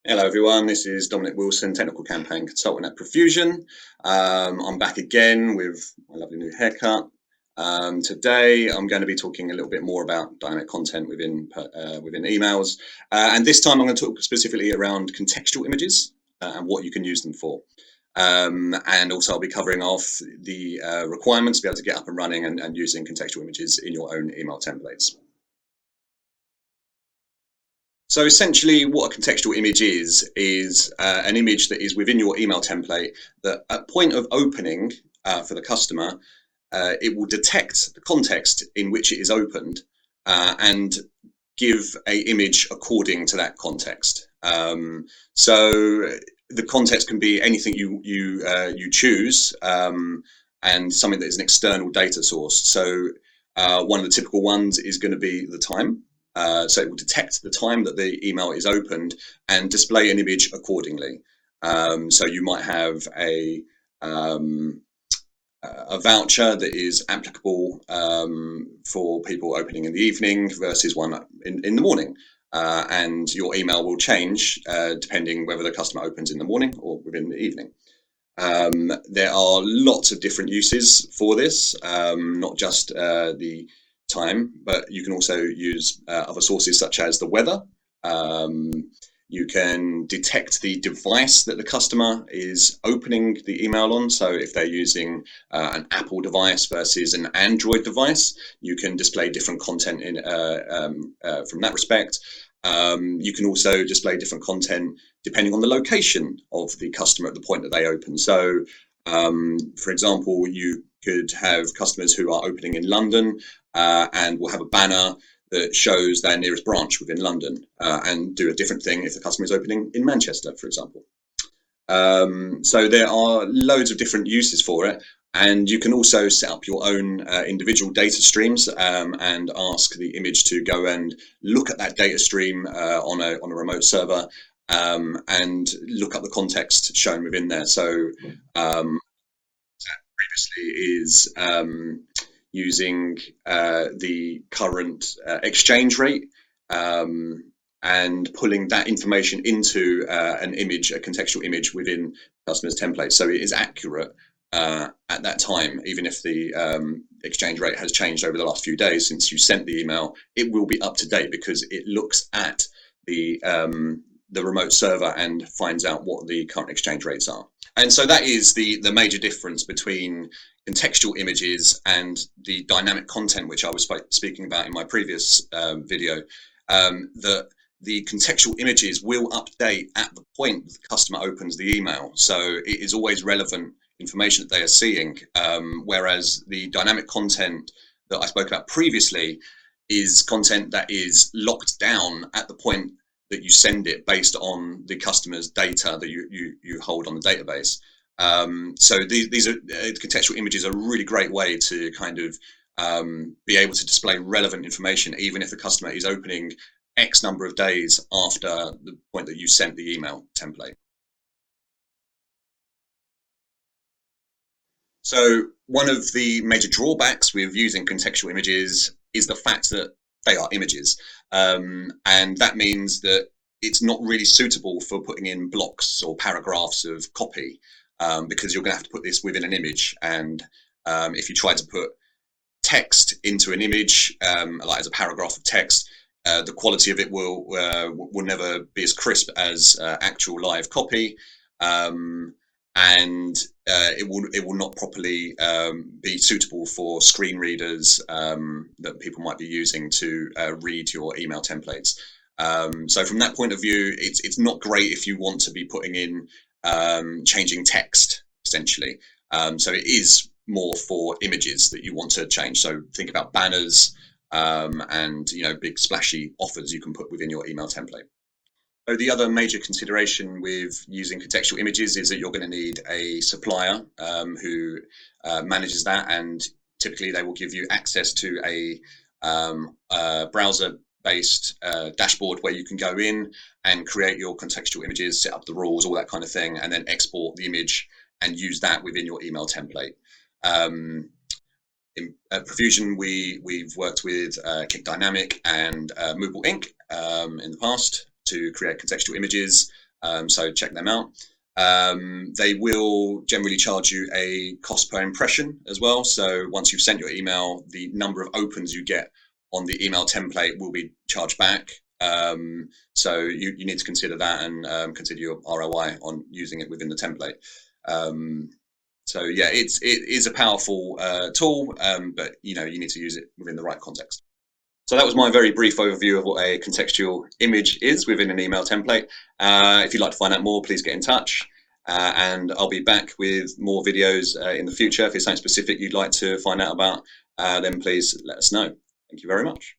Hello everyone, this is Dominic Wilson, Technical Campaign Consultant at Profusion. I'm back again with my lovely new haircut. Today I'm going to be talking a little bit more about dynamic content within emails, and this time I'm going to talk specifically around contextual images and what you can use them for. And also I'll be covering off the requirements to be able to get up and running and using contextual images in your own email templates. So essentially what a contextual image is an image that is within your email template that at point of opening for the customer, it will detect the context in which it is opened and give an image according to that context. So the context can be anything you choose and something that is an external data source. So one of the typical ones is going to be the time. So it will detect the time that the email is opened and display an image accordingly. So you might have a voucher that is applicable for people opening in the evening versus one in the morning. And your email will change depending whether the customer opens in the morning or within the evening. There are lots of different uses for this, not just the time, but you can also use other sources such as the weather. You can detect the device that the customer is opening the email on. So if they're using an Apple device versus an Android device, you can display different content from that respect. You can also display different content depending on the location of the customer at the point that they open. So, for example, you could have customers who are opening in London and will have a banner that shows their nearest branch within London and do a different thing if the customer is opening in Manchester, for example. So there are loads of different uses for it. And you can also set up your own individual data streams and ask the image to go and look at that data stream on a remote server and look up the context shown within there. So previously is using the current exchange rate and pulling that information into an image, a contextual image within customer's template. So it is accurate at that time, even if the exchange rate has changed over the last few days since you sent the email, it will be up to date because it looks at the remote server and finds out what the current exchange rates are. And so that is the major difference between contextual images and the dynamic content, which I was speaking about in my previous video, that the contextual images will update at the point the customer opens the email. So it is always relevant information that they are seeing, whereas the dynamic content that I spoke about previously is content that is locked down at the point that you send it based on the customer's data that you hold on the database. So these are contextual images are a really great way to kind of be able to display relevant information, even if the customer is opening X number of days after the point that you sent the email template. So one of the major drawbacks with using contextual images is the fact that they are images. And that means that it's not really suitable for putting in blocks or paragraphs of copy because you're going to have to put this within an image. And if you try to put text into an image, like as a paragraph of text, the quality of it will never be as crisp as actual live copy. And it will not properly be suitable for screen readers that people might be using to read your email templates. So from that point of view, it's not great if you want to be putting in changing text essentially. So it is more for images that you want to change. So think about banners and big splashy offers you can put within your email template. So the other major consideration with using contextual images is that you're going to need a supplier who manages that, and typically they will give you access to a browser-based dashboard where you can go in and create your contextual images, set up the rules, all that kind of thing, and then export the image and use that within your email template. In Profusion, we've worked with Kick Dynamic and Movable Ink in the past to create contextual images. So check them out. They will generally charge you a cost per impression as well. So once you've sent your email, the number of opens you get on the email template will be charged back. So you need to consider that and consider your ROI on using it within the template. So yeah, it is a powerful tool, but you need to use it within the right context. So that was my very brief overview of what a contextual image is within an email template. If you'd like to find out more, please get in touch. And I'll be back with more videos in the future. If there's something specific you'd like to find out about, then please let us know. Thank you very much.